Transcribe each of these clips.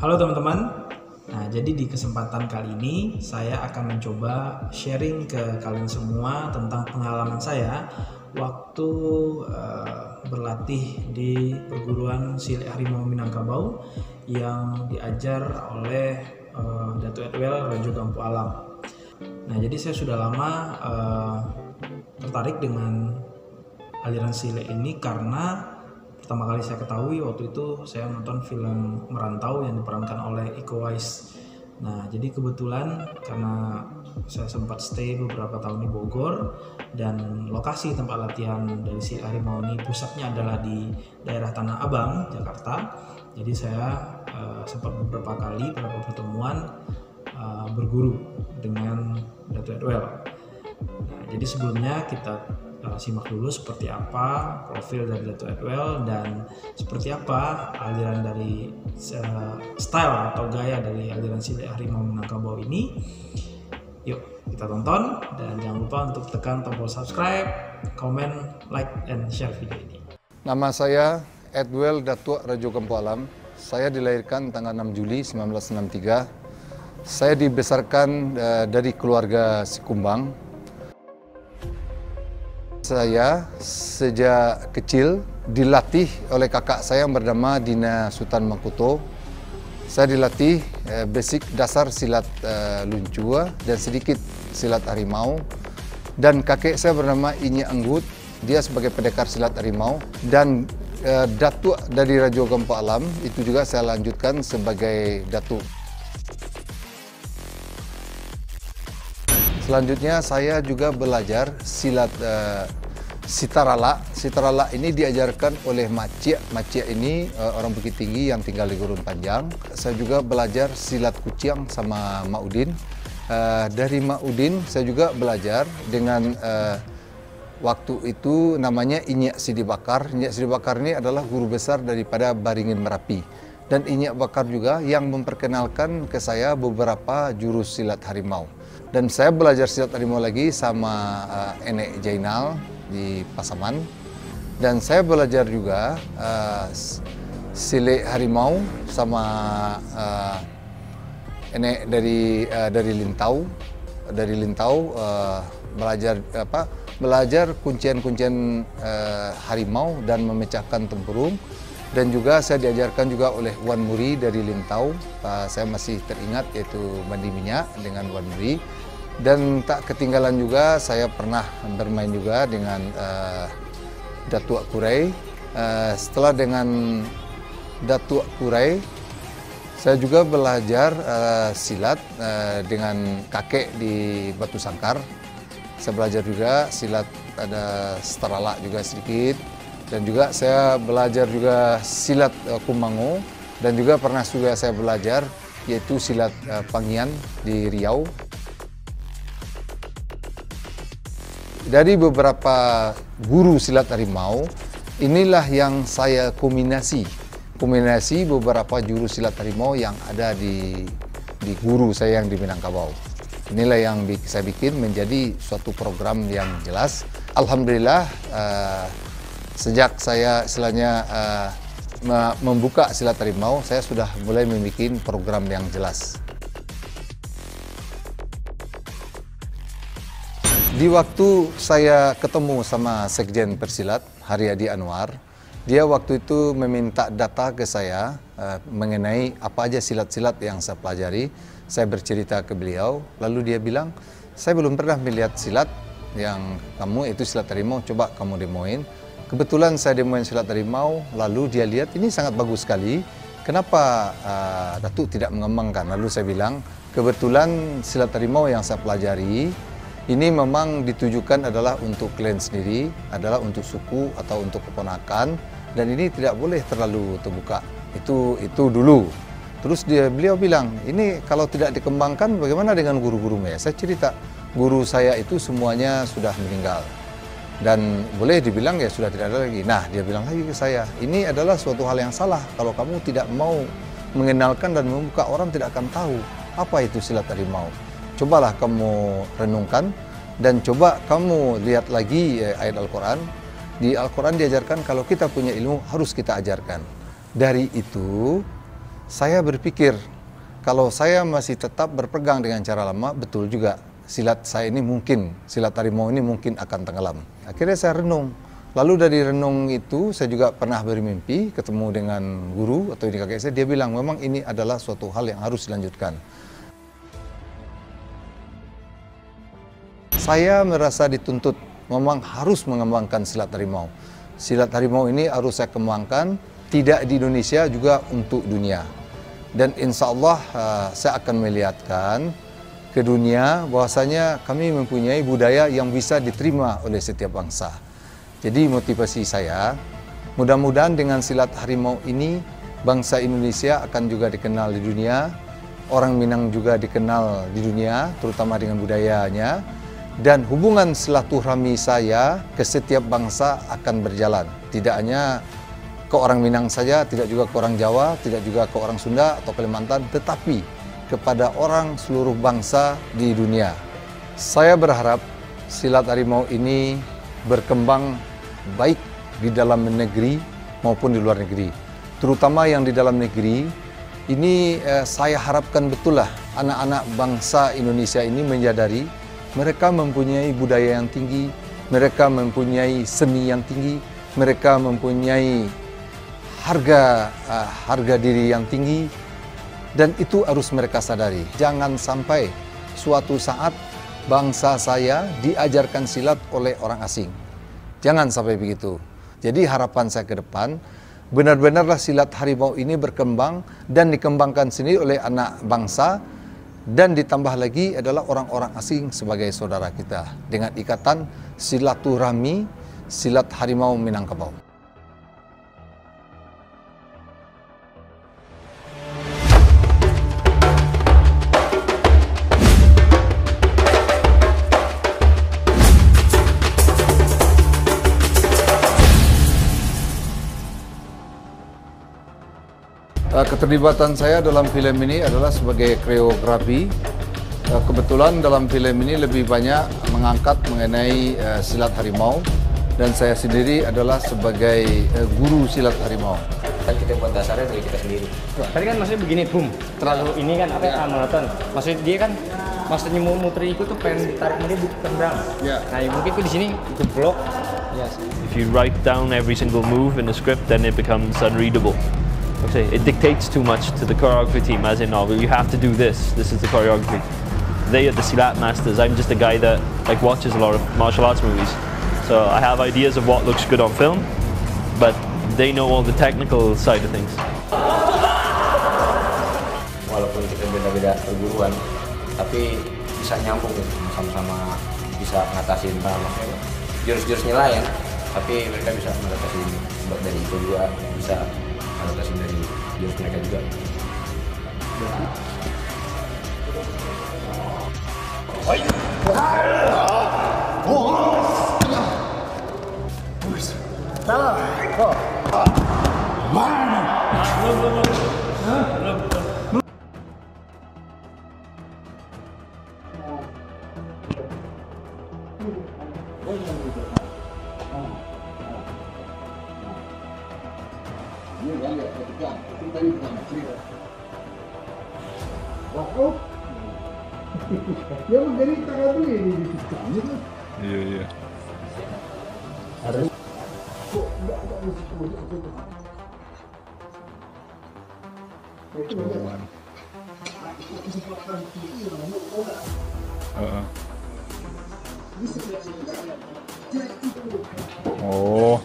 Halo teman-teman. Nah, jadi di kesempatan kali ini saya akan mencoba sharing ke kalian semua tentang pengalaman saya waktu berlatih di perguruan silat harimau Minangkabau yang diajar oleh Datuk Edwel Rajo Gampo Alam. Nah, jadi saya sudah lama tertarik dengan aliran silat ini karena pertama kali saya ketahui waktu itu saya nonton film Merantau yang diperankan oleh Iko Uwais. Nah, jadi kebetulan karena saya sempat stay beberapa tahun di Bogor dan lokasi tempat latihan dari si harimau ini pusatnya adalah di daerah Tanah Abang, Jakarta. Jadi saya sempat beberapa kali beberapa pertemuan berguru dengan Datuk Edwel. Nah, jadi sebelumnya kita simak dulu seperti apa profil dari Datuk Edwel dan seperti apa aliran dari style atau gaya dari aliran silat harimau Minangkabau ini. Yuk kita tonton dan jangan lupa untuk tekan tombol subscribe, komen, like, and share video ini. Nama saya Edwel Datuk Rajo Gampo Alam. Saya dilahirkan tanggal 6 Juli 1963. Saya dibesarkan dari keluarga Sikumbang. Saya sejak kecil dilatih oleh kakak saya yang bernama Dina Sultan Mangkuto. Saya dilatih basic dasar silat luncua dan sedikit silat harimau. Dan kakek saya bernama Inyi Anggut, dia sebagai pendekar silat harimau. Dan Datuk dari Rajo Gampo Alam itu juga saya lanjutkan sebagai Datuk. Selanjutnya saya juga belajar silat Sitarala. Sitarala ini diajarkan oleh Macik. Macik ini orang Bukit Tinggi yang tinggal di Gurun Panjang. Saya juga belajar silat kuciang sama Mak Udin. Dari Mak Udin saya juga belajar dengan waktu itu namanya Inyak Sidi Bakar. Inyak Sidi Bakar ini adalah guru besar daripada Baringin Merapi. Dan Inyak Bakar juga yang memperkenalkan ke saya beberapa jurus silat harimau. Dan saya belajar silat harimau lagi sama Enek Jainal di Pasaman. Dan saya belajar juga silat harimau sama Enek dari Lintau. Dari Lintau belajar kuncian-kuncian harimau dan memecahkan tempurung. Dan juga saya diajarkan juga oleh Wan Muri dari Lintau. Saya masih teringat yaitu mandi minyak dengan Wan Muri. Dan tak ketinggalan juga saya pernah bermain juga dengan Datuk Kurai. Setelah dengan Datuk Kurai, saya juga belajar silat dengan kakek di Batu Sangkar. Saya belajar juga silat ada Sitarala juga sedikit. Dan juga saya belajar juga silat Kumango. Dan juga pernah juga saya belajar yaitu silat Pangian di Riau. Dari beberapa guru silat harimau, inilah yang saya kombinasi beberapa jurus silat harimau yang ada di guru saya yang di Minangkabau. Inilah yang saya bikin menjadi suatu program yang jelas. Alhamdulillah, sejak saya istilahnya membuka silat harimau, saya sudah mulai membuat program yang jelas. Di waktu saya ketemu sama Sekjen Persilat, Haryadi Anwar, dia waktu itu meminta data ke saya mengenai apa aja silat-silat yang saya pelajari. Saya bercerita ke beliau, lalu dia bilang, saya belum pernah melihat silat yang kamu itu silat harimau, coba kamu demoin. Kebetulan saya demoin silat harimau, lalu dia lihat ini sangat bagus sekali. Kenapa Datuk tidak mengembangkan? Lalu saya bilang, kebetulan silat harimau yang saya pelajari, ini memang ditujukan adalah untuk klan sendiri, adalah untuk suku atau untuk keponakan, dan ini tidak boleh terlalu terbuka. Itu dulu. Terus beliau bilang, ini kalau tidak dikembangkan bagaimana dengan guru-gurunya? Saya cerita, guru saya itu semuanya sudah meninggal. Dan boleh dibilang ya sudah tidak ada lagi. Nah, dia bilang lagi ke saya, ini adalah suatu hal yang salah. Kalau kamu tidak mau mengenalkan dan membuka, orang tidak akan tahu apa itu silat harimau. Cobalah kamu renungkan dan coba kamu lihat lagi ayat Al-Quran. Di Al-Quran diajarkan kalau kita punya ilmu harus kita ajarkan. Dari itu Saya berpikir kalau saya masih tetap berpegang dengan cara lama, betul juga silat saya ini mungkin, silat harimau ini mungkin akan tenggelam. Akhirnya saya renung. Lalu dari renung itu saya juga pernah bermimpi ketemu dengan guru atau ini kakek saya, dia bilang memang ini adalah suatu hal yang harus dilanjutkan. Saya merasa dituntut memang harus mengembangkan silat harimau. Silat harimau ini harus saya kembangkan, tidak di Indonesia juga untuk dunia. Dan insya Allah saya akan melihatkan ke dunia bahwasanya kami mempunyai budaya yang bisa diterima oleh setiap bangsa. Jadi motivasi saya, mudah-mudahan dengan silat harimau ini bangsa Indonesia akan juga dikenal di dunia, orang Minang juga dikenal di dunia, terutama dengan budayanya, dan hubungan silaturahmi saya ke setiap bangsa akan berjalan. Tidak hanya ke orang Minang saja, tidak juga ke orang Jawa, tidak juga ke orang Sunda atau Kalimantan, tetapi kepada orang seluruh bangsa di dunia. Saya berharap silat harimau ini berkembang baik di dalam negeri maupun di luar negeri. Terutama yang di dalam negeri, ini saya harapkan betul lah anak-anak bangsa Indonesia ini menyadari mereka mempunyai budaya yang tinggi, mereka mempunyai seni yang tinggi, mereka mempunyai harga diri yang tinggi, dan itu harus mereka sadari. Jangan sampai suatu saat bangsa saya diajarkan silat oleh orang asing. Jangan sampai begitu. Jadi harapan saya ke depan, benar-benarlah silat harimau ini berkembang dan dikembangkan sendiri oleh anak bangsa, dan ditambah lagi adalah orang-orang asing sebagai saudara kita dengan ikatan silaturahmi silat harimau Minangkabau. Keterlibatan saya dalam film ini adalah sebagai koreografi. Kebetulan dalam film ini lebih banyak mengangkat mengenai silat harimau, dan saya sendiri adalah sebagai guru silat harimau. Kita buat dasarnya dari kita sendiri. Tadi kan maksudnya begini, boom, terlalu ini kan apa ya, monoton. Maksudnya dia kan maksudnya mau muter itu tuh pengen ditarik dia tendang. Yeah. Nah mungkin tuh di sini itu blok. Yes. If you write down every single move in the script, then it becomes unreadable. Okay, it dictates too much to the choreography team, as in, oh, you have to do this. This is the choreography. They are the silat masters. I'm just a guy that watches a lot of martial arts movies. So I have ideas of what looks good on film, but they know all the technical side of things. Walaupun kita beda-beda perguruan, tapi bisa nyambung gitu, sama-sama bisa ngatasin maksudnya jurus-jurusnya lain, tapi mereka bisa ngatasin dari itu juga, bisa ngatasin dari jurus mereka juga. Dia menjadi tangan tuh ini di situ. Iya. Ada kok enggak mesti kemudian itu. Oh.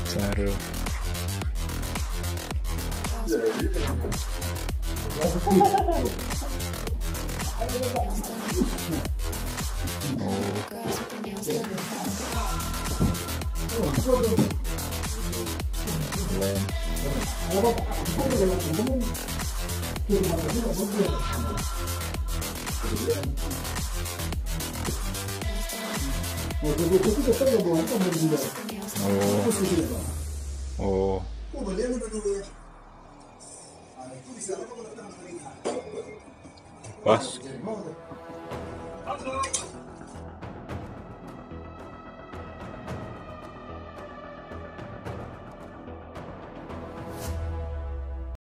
Seru. Oh. Pas.